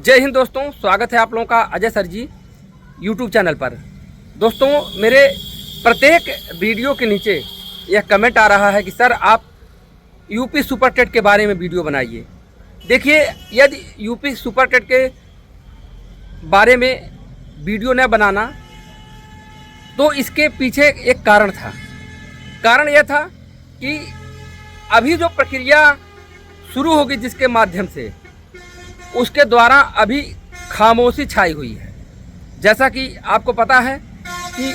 जय हिंद दोस्तों, स्वागत है आप लोगों का अजय सर जी यूट्यूब चैनल पर। दोस्तों, मेरे प्रत्येक वीडियो के नीचे यह कमेंट आ रहा है कि सर आप यूपी सुपर टेट के बारे में वीडियो बनाइए। देखिए, यदि यूपी सुपर टेट के बारे में वीडियो न बनाना तो इसके पीछे एक कारण था। कारण यह था कि अभी जो प्रक्रिया शुरू होगी जिसके माध्यम से, उसके द्वारा अभी खामोशी छाई हुई है। जैसा कि आपको पता है कि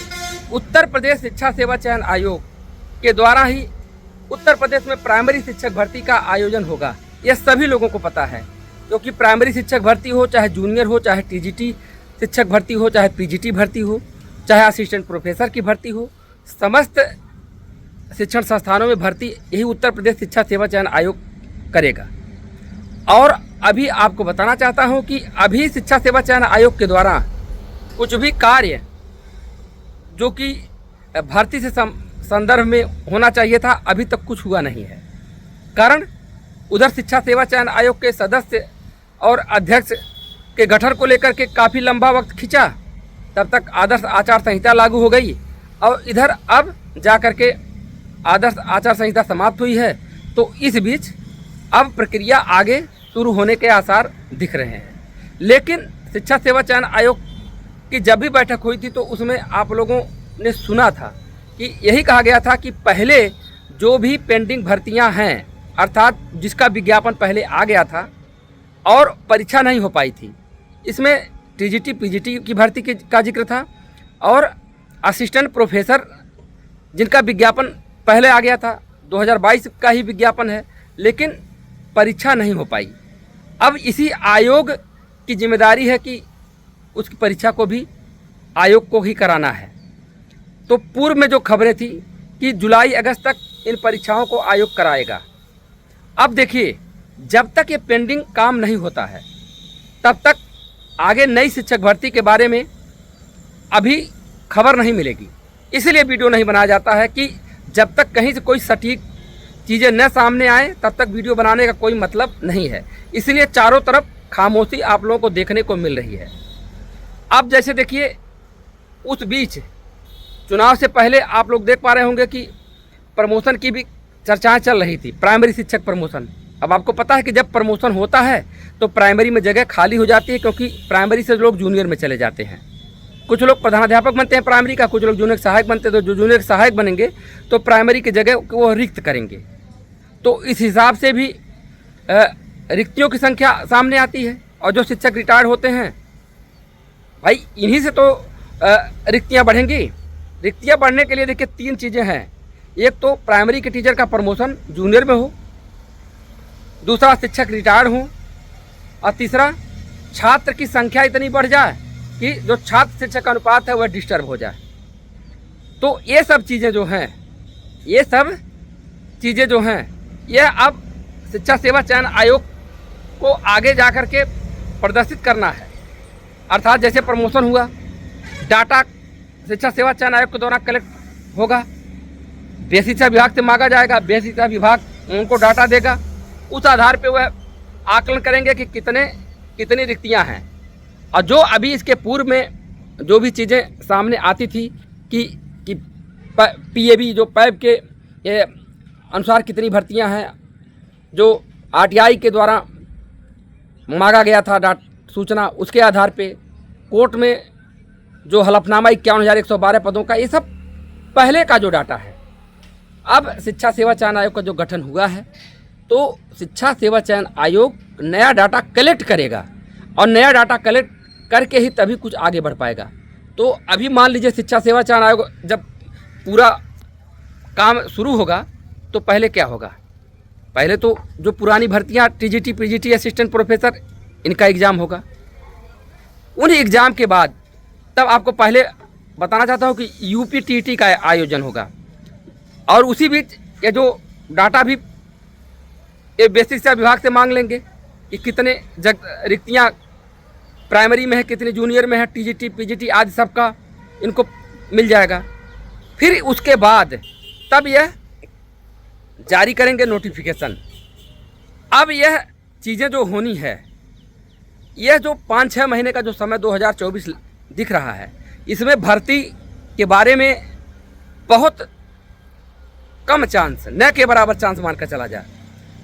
उत्तर प्रदेश शिक्षा सेवा चयन आयोग के द्वारा ही उत्तर प्रदेश में प्राइमरी शिक्षक भर्ती का आयोजन होगा। यह सभी लोगों को पता है, क्योंकि प्राइमरी शिक्षक भर्ती हो, चाहे जूनियर हो, चाहे टीजीटी शिक्षक भर्ती हो, चाहे पीजीटी भर्ती हो, चाहे असिस्टेंट प्रोफेसर की भर्ती हो, समस्त शिक्षण संस्थानों में भर्ती यही उत्तर प्रदेश शिक्षा सेवा चयन आयोग करेगा। और अभी आपको बताना चाहता हूं कि अभी शिक्षा सेवा चयन आयोग के द्वारा कुछ भी कार्य जो कि भर्ती से संदर्भ में होना चाहिए था, अभी तक कुछ हुआ नहीं है। कारण उधर शिक्षा सेवा चयन आयोग के सदस्य और अध्यक्ष के गठन को लेकर के काफ़ी लंबा वक्त खिंचा, तब तक आदर्श आचार संहिता लागू हो गई और इधर अब जा कर के आदर्श आचार संहिता समाप्त हुई है। तो इस बीच अब प्रक्रिया आगे शुरू होने के आसार दिख रहे हैं। लेकिन शिक्षा सेवा चयन आयोग की जब भी बैठक हुई थी तो उसमें आप लोगों ने सुना था कि यही कहा गया था कि पहले जो भी पेंडिंग भर्तियां हैं, अर्थात जिसका विज्ञापन पहले आ गया था और परीक्षा नहीं हो पाई थी, इसमें टीजीटी पीजीटी की भर्ती का जिक्र था और असिस्टेंट प्रोफेसर जिनका विज्ञापन पहले आ गया था, 2022 का ही विज्ञापन है, लेकिन परीक्षा नहीं हो पाई। अब इसी आयोग की जिम्मेदारी है कि उसकी परीक्षा को भी आयोग को ही कराना है। तो पूर्व में जो खबरें थी कि जुलाई अगस्त तक इन परीक्षाओं को आयोग कराएगा। अब देखिए, जब तक ये पेंडिंग काम नहीं होता है तब तक आगे नई शिक्षक भर्ती के बारे में अभी खबर नहीं मिलेगी। इसलिए वीडियो नहीं बनाया जाता है कि जब तक कहीं से कोई सटीक चीज़ें न सामने आए तब तक वीडियो बनाने का कोई मतलब नहीं है। इसलिए चारों तरफ खामोशी आप लोगों को देखने को मिल रही है। अब जैसे देखिए, उस बीच चुनाव से पहले आप लोग देख पा रहे होंगे कि प्रमोशन की भी चर्चाएं चल रही थी, प्राइमरी शिक्षक प्रमोशन। अब आपको पता है कि जब प्रमोशन होता है तो प्राइमरी में जगह खाली हो जाती है, क्योंकि प्राइमरी से लोग जूनियर में चले जाते हैं। कुछ लोग प्रधानाध्यापक बनते हैं प्राइमरी का, कुछ लोग जूनियर सहायक बनते हैं। तो जो जूनियर सहायक बनेंगे तो प्राइमरी की जगह वो रिक्त करेंगे। तो इस हिसाब से भी रिक्तियों की संख्या सामने आती है। और जो शिक्षक रिटायर्ड होते हैं, भाई इन्हीं से तो रिक्तियां बढ़ेंगी। रिक्तियां बढ़ने के लिए देखिए 3 चीज़ें हैं। एक तो प्राइमरी के टीचर का प्रमोशन जूनियर में हो, दूसरा शिक्षक रिटायर्ड हो, और तीसरा छात्र की संख्या इतनी बढ़ जाए कि जो छात्र शिक्षक अनुपात है वह डिस्टर्ब हो जाए। तो ये सब चीज़ें जो हैं यह अब शिक्षा सेवा चयन आयोग को आगे जा कर के प्रदर्शित करना है। अर्थात जैसे प्रमोशन हुआ, डाटा शिक्षा सेवा चयन आयोग के द्वारा कलेक्ट होगा, व्यय शिक्षा विभाग से मांगा जाएगा, व्यय शिक्षा विभाग उनको डाटा देगा। उस आधार पे वह आकलन करेंगे कि कितनी रिक्तियां हैं। और जो अभी इसके पूर्व में जो भी चीज़ें सामने आती थी कि पीएबी जो पैब के अनुसार कितनी भर्तियां हैं, जो आरटीआई के द्वारा मांगा गया था सूचना, उसके आधार पे कोर्ट में जो हलफनामा 51,112 पदों का, ये सब पहले का जो डाटा है। अब शिक्षा सेवा चयन आयोग का जो गठन हुआ है तो शिक्षा सेवा चयन आयोग नया डाटा कलेक्ट करेगा और नया डाटा कलेक्ट करके ही तभी कुछ आगे बढ़ पाएगा। तो अभी मान लीजिए शिक्षा सेवा चयन आयोग जब पूरा काम शुरू होगा तो पहले क्या होगा? पहले तो जो पुरानी भर्तियां टीजीटी पीजीटी असिस्टेंट प्रोफेसर, इनका एग्ज़ाम होगा। उन एग्ज़ाम के बाद तब आपको पहले बताना चाहता हूं कि यूपी टीटी का आयोजन होगा। और उसी बीच ये जो डाटा भी ये बेसिक शिक्षा विभाग से मांग लेंगे कि कितने रिक्तियाँ प्राइमरी में है, कितनी जूनियर में है, टीजीटी पीजीटी आदि सबका इनको मिल जाएगा। फिर उसके बाद तब यह जारी करेंगे नोटिफिकेशन। अब यह चीज़ें जो होनी है यह जो 5-6 महीने का जो समय 2024 दिख रहा है, इसमें भर्ती के बारे में बहुत कम चांस, न के बराबर चांस मानकर चला जाए,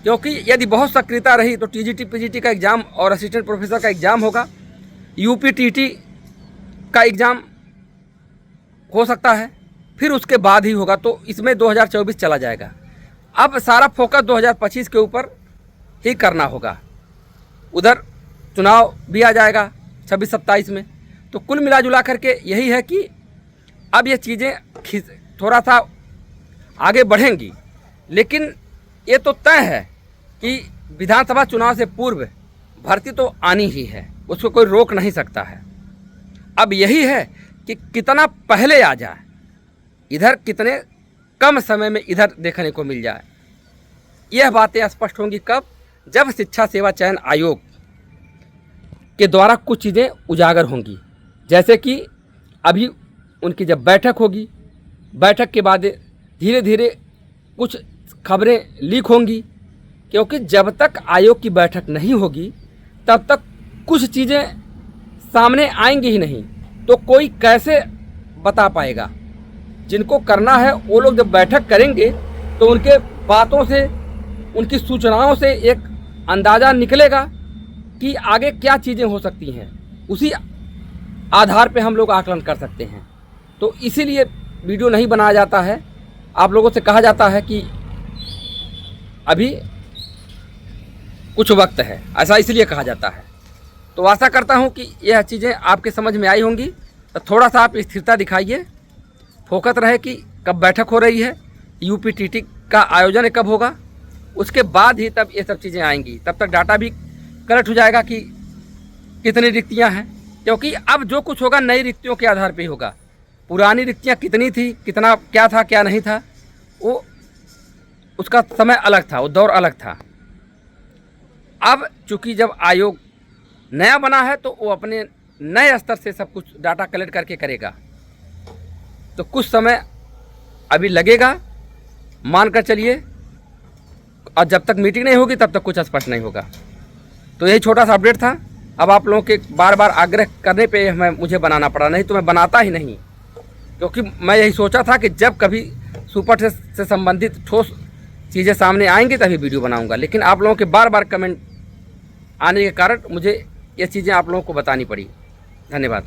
क्योंकि यदि बहुत सक्रियता रही तो टीजीटी पीजीटी का एग्ज़ाम और असिस्टेंट प्रोफेसर का एग्ज़ाम होगा, यूपीटीटी का एग्ज़ाम हो सकता है, फिर उसके बाद ही होगा। तो इसमें 2024 चला जाएगा। अब सारा फोकस 2025 के ऊपर ही करना होगा। उधर चुनाव भी आ जाएगा 26-27 में। तो कुल मिला जुला करके यही है कि अब ये चीज़ें थोड़ा सा आगे बढ़ेंगी, लेकिन ये तो तय है कि विधानसभा चुनाव से पूर्व भर्ती तो आनी ही है, उसको कोई रोक नहीं सकता है। अब यही है कि कितना पहले आ जाए, इधर कितने कम समय में इधर देखने को मिल जाए। यह बातें स्पष्ट होंगी कब? जब शिक्षा सेवा चयन आयोग के द्वारा कुछ चीज़ें उजागर होंगी, जैसे कि अभी उनकी जब बैठक होगी, बैठक के बाद धीरे धीरे कुछ खबरें लीक होंगी, क्योंकि जब तक आयोग की बैठक नहीं होगी तब तक कुछ चीज़ें सामने आएंगी ही नहीं। तो कोई कैसे बता पाएगा? जिनको करना है वो लोग जब बैठक करेंगे तो उनके बातों से, उनकी सूचनाओं से एक अंदाज़ा निकलेगा कि आगे क्या चीज़ें हो सकती हैं। उसी आधार पे हम लोग आकलन कर सकते हैं। तो इसीलिए वीडियो नहीं बनाया जाता है। आप लोगों से कहा जाता है कि अभी कुछ वक्त है, ऐसा इसलिए कहा जाता है। तो आशा करता हूं कि यह चीज़ें आपके समझ में आई होंगी। तो थोड़ा सा आप स्थिरता दिखाइए, फोकस रहे कि कब बैठक हो रही है, यूपीटीटी का आयोजन कब होगा, उसके बाद ही तब ये सब चीज़ें आएंगी। तब तक डाटा भी कलेक्ट हो जाएगा कि कितनी रिक्तियां हैं, क्योंकि अब जो कुछ होगा नई रिक्तियों के आधार पे ही होगा। पुरानी रिक्तियां कितनी थी, कितना क्या था क्या नहीं था, वो उसका समय अलग था, वो दौर अलग था। अब चूँकि जब आयोग नया बना है तो वो अपने नए स्तर से सब कुछ डाटा कलेक्ट करके करेगा। तो कुछ समय अभी लगेगा, मान कर चलिए, और जब तक मीटिंग नहीं होगी तब तक कुछ स्पष्ट नहीं होगा। तो यही छोटा सा अपडेट था। अब आप लोगों के बार बार आग्रह करने पे मुझे बनाना पड़ा, नहीं तो मैं बनाता ही नहीं, क्योंकि मैं यही सोचा था कि जब कभी सुपर टेस्ट से संबंधित ठोस चीज़ें सामने आएंगी तभी वीडियो बनाऊंगा। लेकिन आप लोगों के बार बार कमेंट आने के कारण मुझे ये चीज़ें आप लोगों को बतानी पड़ी। धन्यवाद।